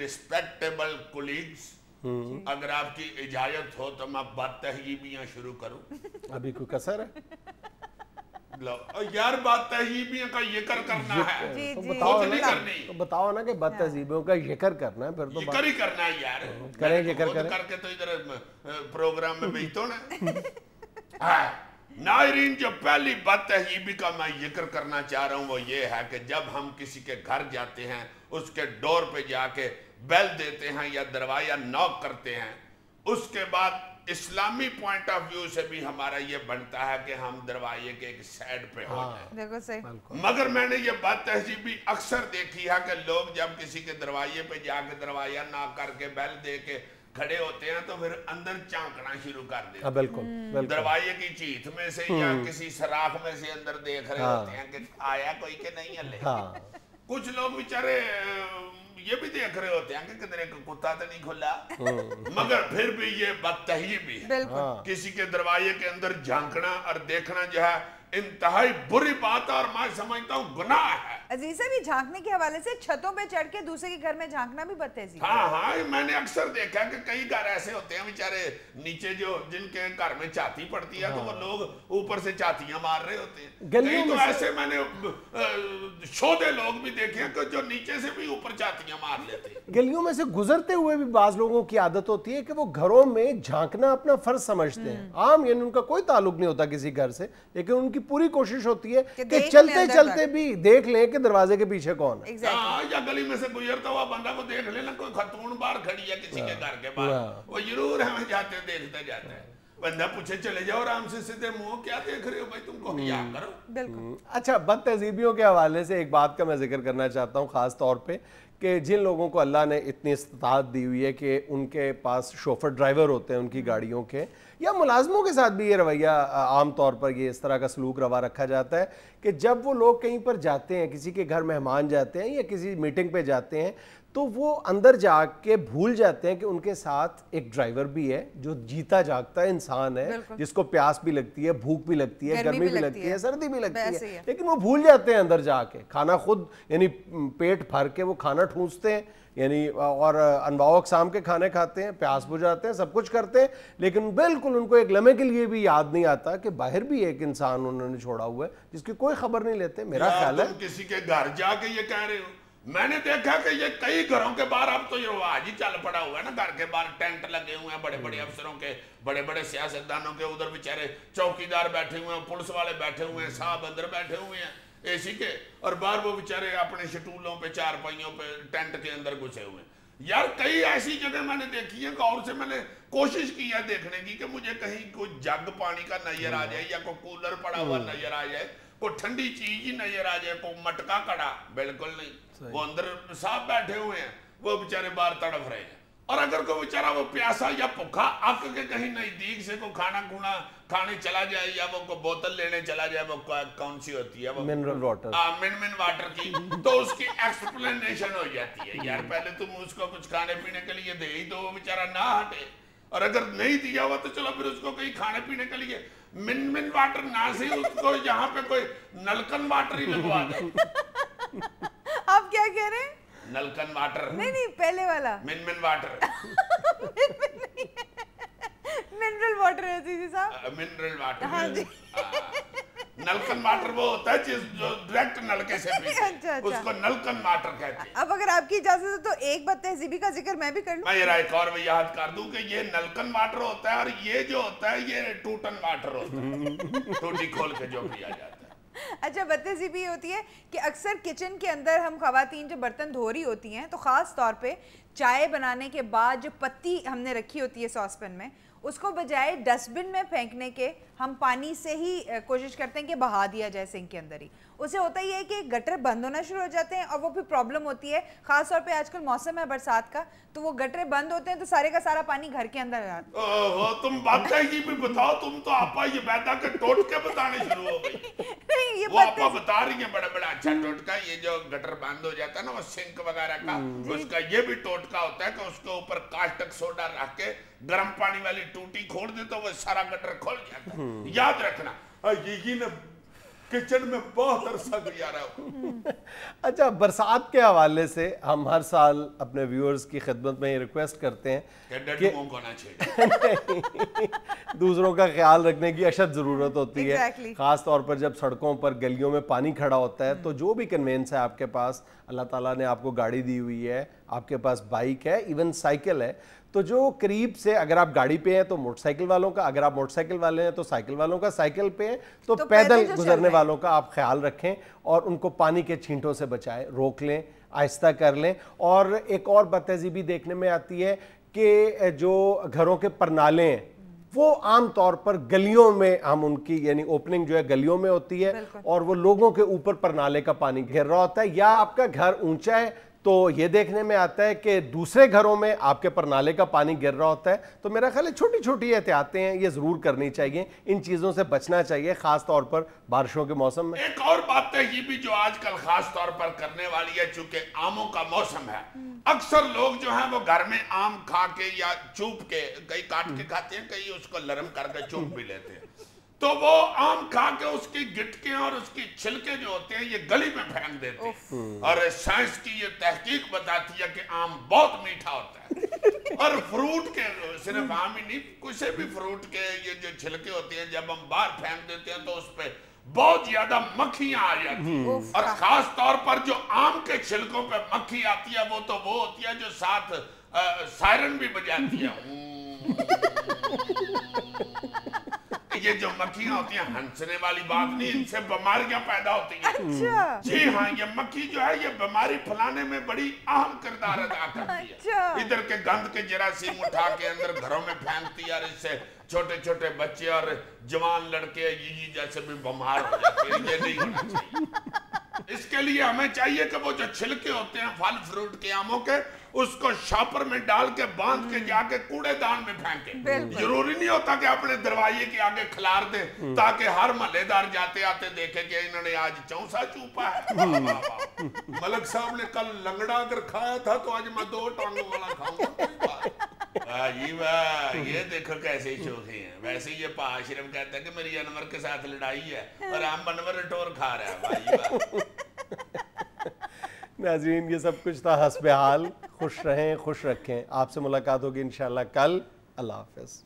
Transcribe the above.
respectable colleagues, اگر آپ کی اجازت ہو تو میں بات تہذیبیاں شروع کروں. ابھی کوئی کسر ہے؟ یار بات تہذیبیاں کا ذکر کرنا ہے تو بتاؤ نا کہ بات تہذیبیوں کا ذکر کرنا ہے، پھر تو ذکر ہی کرنا ہے یار. کریں ذکر کریں کر کے تو ادھر پروگرام میں بھیجتا نا. ناظرین، جو پہلی بات تہذیبی کا میں ذکر کرنا چاہ رہا ہوں وہ یہ ہے کہ جب ہم کسی کے گھر جاتے ہیں اس کے ڈور پہ جا کے بیل دیتے ہیں یا دروازہ نوک کرتے ہیں، اس کے بعد اسلامی پوائنٹ آف ویو سے بھی ہمارا یہ بنتا ہے کہ ہم دروازے کے ایک سائڈ پہ ہو جائیں. مگر میں نے یہ بات تہذیبی اکثر دیکھی ہے کہ لوگ جب کسی کے دروازے پہ جا کے دروازہ نوک کر کے بیل دے کے کھڑے ہوتے ہیں تو پھر اندر چانکنا شروع کر دیتے ہیں. بالکل دروازے کی چیت میں سے یا کسی سراخ میں سے اندر دیکھ رہے ہوتے ہیں کہ آیا کوئی کہ نہیں ہلے. کچھ لوگ بیچارے یہ بھی دیکھ رہے ہوتے ہیں کہ کدھر ایک کتا تو نہیں کھلا. مگر پھر بھی یہ بدتہذیبی ہے. کسی کے دروازے کے اندر جھانکنا اور دیکھنا جو ہے انتہائی بری بات ہے اور میں سمجھتا ہوں گناہ ہے. عزیزہ بھی جھانکنے کے حوالے سے چھتوں پہ چڑھ کے دوسرے کے گھر میں جھانکنا بھی بدتہذیبی ہے. ہاں میں نے اکثر دیکھا کہ کئی گھر ایسے ہوتے ہیں بیچارے نیچے جو جن کے گھر میں چاتی پڑتی ہے تو وہ لوگ اوپر سے چاتیاں مار رہے ہوتے ہیں. کئی تو ایسے میں نے شودے لوگ بھی دیکھے ہیں کہ جو نیچے سے بھی اوپر چاتیاں مار لیتے ہیں. گلیوں میں سے گزرتے ہوئے بھی بعض لوگوں کی عادت ہوتی ہے کہ وہ گھروں میں جھانکنا اپنا فرض سمجھتے ہیں. عام یعنی ان کا کوئی تعلق نہیں ہوتا کسی گھر سے، لیکن ان کی پوری کوشش ہوتی ہے کہ چلتے چلتے بھی دیکھ لیں کہ دروازے کے پیچھے کون ہے. یا گلی میں سے گزرتا ہوا بندہ کو دیکھ لینا کوئی خاتون باہر کھڑی ہے کسی کے گھر کے باہر، وہ ضرور ہمیں جاتے دیکھتے جاتا ہے. بندہ پوچھے چلے جاؤ آرام سے سیدھے منہ کیا دیکھ رہے ہو بھائی، تم کو حیا کرو. بالکل. اچھا، بد تہذیبیوں کے حوالے سے ایک بات کا میں ذکر کرنا چاہتا ہوں خاص طور پہ کہ جن لوگوں کو اللہ نے اتنی استطاعت دی ہوئی ہے کہ ان کے پاس شوفر ڈرائیور ہوتے ہیں ان کی گاڑیوں کے، یا ملازموں کے ساتھ بھی یہ رویہ عام طور پر یہ اس طرح کا سلوک روا رکھا جاتا ہے کہ جب وہ لوگ کہیں پر جاتے ہیں، کسی کے گھر مہمان جاتے ہیں یا کسی میٹنگ پہ جاتے ہیں، تو وہ اندر جا کے بھول جاتے ہیں کہ ان کے ساتھ ایک ڈرائیور بھی ہے جو جیتا جاگتا ہے انسان ہے، جس کو پیاس بھی لگتی ہے، بھوک بھی لگتی ہے، گرمی بھی لگتی ہے، سردی بھی لگتی ہے، لیکن وہ بھول جاتے ہیں اندر جا کے کھانا خود یعنی پیٹ بھر کے وہ کھانا ٹھونستے ہیں یعنی اور انواع و اقسام کے کھانے کھاتے ہیں، پیاس بجھاتے ہیں، سب کچھ کرتے ہیں، لیکن بالکل ان کو ایک لمحے کے لیے بھی یاد نہیں آتا کہ باہر بھی ایک انسان انہوں نے چھوڑا ہوا ہے جس کی کوئی خبر نہیں لیتے. میرا خیال ہے تم کسی کے گھر جا کے یہ کہہ رہے ہو. میں نے دیکھا کہ یہ کئی گھروں کے باہر اب تو یہ رواج ہی چل پڑا ہوا ہے نا، گھر کے باہر ٹینٹ لگے ہوئے ہیں بڑے بڑے افسروں کے، بڑے بڑے سیاستدانوں کے، ادھر بیچارے چوکیدار بیٹھے ہوئے ہیں، پولیس والے بیٹھے ہوئے ہیں، صاحب اندر بیٹھے ہوئے ہیں اے سی کے، اور باہر وہ بیچارے اپنے شٹولوں پہ چارپائیوں پہ ٹینٹ کے اندر گھسے ہوئے ہیں. یار کئی ایسی جگہ میں نے دیکھی ہیں، غور سے میں نے کوشش کی ہے دیکھنے کی کہ مجھے کہیں کوئی جگ پانی کا نظر آ جائے یا کوئی کولر پڑا ہوا نظر آ جائے، کوئی ٹھنڈی چیز ہی نظر آ جائے، کوئی مٹکا کڑا. بالکل نہیں. وہ اندر صاحب بیٹھے ہوئے ہیں، وہ بیچارے باہر تڑف رہے ہیں. اور اگر کوئی بیچارہ وہ پیاسا یا بھوکا اک کے کہیں نزدیک سے کوئی کھانا کھانے چلا جائے یا وہ کوئی بوتل لینے چلا جائے، وہ کون سی ہوتی ہے، وہ منرل واٹر، من واٹر کی، تو اس کی ایکسپلینیشن ہو جاتی ہے. یار پہلے تم اس کو کچھ کھانے پینے کے لیے دے ہی تو وہ بیچارہ نہ ہٹے، اور اگر نہیں دیا ہوا تو چلو پھر اس کو کہیں کھانے پینے کے لیے من واٹر نہ سے اس کو یہاں پہ کوئی نلکن واٹر ہی لگوا دو. آپ کیا کہہ رہے ہیں؟ نلکن واٹر نہیں پہلے والا من واٹر منرل واٹر ہے جی صاحب، منرل واٹر. ہاں جی. نلکن واٹر وہ ہوتا ہے جو ڈائریکٹ نلکے سے پیتے ہیں، اس کو نلکن واٹر کہتے ہیں. اب اگر آپ کی اجازت ہے تو ایک بات تہذیبی کا ذکر میں بھی کر لوں. میں یہ ایک اور وضاحت کر دوں کہ یہ نلکن واٹر ہوتا ہے اور یہ جو ہوتا ہے یہ ٹوٹن واٹر ہوتا ہے، ٹوٹی کھول کے جو پیا جاتا ہے. اچھا، بدتہذیبی یہ ہوتی ہے کہ اکثر کچن کے اندر ہم خواتین جو برتن دھو رہی ہوتی ہیں تو خاص طور پہ چائے بنانے کے بعد جو پتی ہم نے رکھی ہوتی ہے ساس پین میں، اس کو بجائے ڈسٹ بن میں پھینکنے کے ہم پانی سے ہی کوشش کرتے ہیں کہ بہا دیا جائے سنک کے اندر ہی. اسے ہوتا یہ ہے کہ گٹر بند ہونا شروع ہو جاتے ہیں اور وہ پھر پرابلم ہوتی ہے. خاص طور پہ آج کل موسم ہے برسات کا، تو وہ گٹرے بند ہوتے ہیں تو سارے کا سارا پانی گھر کے اندر آتا ہے. تم بات یہ بھی بتاؤ، تم تو آپا یہ بیٹا کہ ٹوٹکے بتانے شروع ہو گئی. وہ آپا بتا رہی ہیں بڑا بڑا اچھا ٹوٹکا، یہ جو گٹر بند ہو جاتا ہے نا وہ سنک وغیرہ کا، اس کا یہ بھی ٹوٹکا ہوتا ہے کہ اس کے اوپر کاسٹک سوڈا رکھ کے گرم پانی والی ٹوٹی کھوڑ دے تو وہ سارا گٹر کھل جاتا ہے. یاد رکھنا. کچن میں بہت عرصہ گزارا ہوں۔ اچھا، برسات کے حوالے سے ہم ہر سال اپنے ویورز کی خدمت میں یہ ریکویسٹ کرتے ہیں کہ ڈڈو منہ کو نہ چھیڑے، دوسروں کا خیال رکھنے کی اشد ضرورت ہوتی ہے، Exactly. خاص طور پر جب سڑکوں پر گلیوں میں پانی کھڑا ہوتا ہے تو جو بھی کنوینس ہے آپ کے پاس، اللہ تعالیٰ نے آپ کو گاڑی دی ہوئی ہے، آپ کے پاس بائک ہے، ایون سائیکل ہے، تو جو قریب سے اگر آپ گاڑی پہ ہیں تو موٹر سائیکل والوں کا، اگر آپ موٹر سائیکل والے ہیں تو سائیکل والوں کا، سائیکل پہ ہیں تو پیدل جو چل گزرنے رہے ہیں والوں کا آپ خیال رکھیں اور ان کو پانی کے چھینٹوں سے بچائیں، روک لیں، آہستہ کر لیں۔ اور ایک اور بد تہذیبی دیکھنے میں آتی ہے کہ جو گھروں کے پرنالے ہیں وہ عام طور پر گلیوں میں ہم ان کی یعنی اوپننگ جو ہے گلیوں میں ہوتی ہے اور وہ لوگوں کے اوپر پرنالے کا پانی گر رہا ہوتا ہے، یا آپ کا گھر اونچا ہے تو یہ دیکھنے میں آتا ہے کہ دوسرے گھروں میں آپ کے پرنالے کا پانی گر رہا ہوتا ہے۔ تو میرا خیال ہے چھوٹی چھوٹی احتیاطیں ہیں، یہ ضرور کرنی چاہیے، ان چیزوں سے بچنا چاہیے، خاص طور پر بارشوں کے موسم میں۔ ایک اور بات ہے یہ بھی جو آج کل خاص طور پر کرنے والی ہے، چونکہ آموں کا موسم ہے، اکثر لوگ جو ہیں وہ گھر میں آم کھا کے یا چوپ کے، کئی کاٹ کے کھاتے ہیں، کئی اس کو لرم کر کے چوپ بھی لیتے ہیں، تو وہ آم کھا کے اس کی گٹکیں اور اس کی چھلکے جو ہوتے ہیں یہ گلی میں پھینک دیتے ہیں، اور سائنس کی یہ تحقیق بتاتی ہے کہ آم بہت میٹھا ہوتا ہے، اور فروٹ کے صرف آم ہی نہیں، کسی بھی فروٹ کے یہ جو چھلکے ہوتے ہیں جب ہم باہر پھینک دیتے ہیں تو اس پہ بہت زیادہ مکھیاں آ جاتی ہیں، اور خاص طور پر جو آم کے چھلکوں پہ مکھی آتی ہے وہ تو وہ ہوتی ہے جو ساتھ سائرن بھی بجاتی ہے۔ یہ جو مکھیاں ہوتی ہیں ہنسنے والی بات نہیں، ان سے بیماریاں پیدا ہوتی ہیں۔ جی ہاں، یہ مکھی جو ہے یہ بیماری پھیلانے میں بڑی اہم کردار ادا کرتی ہے، ادھر کے گند کے جراثیم اٹھا کے اندر گھروں میں پھینکتی ہے، اور اس سے چھوٹے چھوٹے بچے اور جوان لڑکے یہ جیسے بھی بیمار ہو جاتے ہیں، یہ نہیں ہونا چاہیے۔ اس کے لیے ہمیں چاہیے کہ وہ جو چھلکے ہوتے ہیں پھل فروٹ کے آموں کے، اس کو شاپر میں ڈال کے باندھ کے جا کے کوڑے دان میں پھینکیں۔ ضروری نہیں ہوتا کہ اپنے دروازے کے آگے کھلار دیں تاکہ ہر محلے دار جاتے آتے دیکھے کہ انہوں نے آج چونسا چوپا ہے۔ ملک صاحب نے کل لنگڑا اگر کھایا تھا تو آج میں 2 ٹانگوں والا کھاؤں گا۔ یہ دیکھو کیسے شوخی ہیں۔ ویسے یہ پا اشرف کہتا ہے کہ میری انور کے ساتھ لڑائی ہے اور ہم انور ٹور کھا رہے ہیں۔ بھائی ناظرین، یہ سب کچھ تھا حسب حال۔ خوش رہیں، خوش رکھیں۔ آپ سے ملاقات ہوگی انشاءاللہ کل۔ اللہ حافظ۔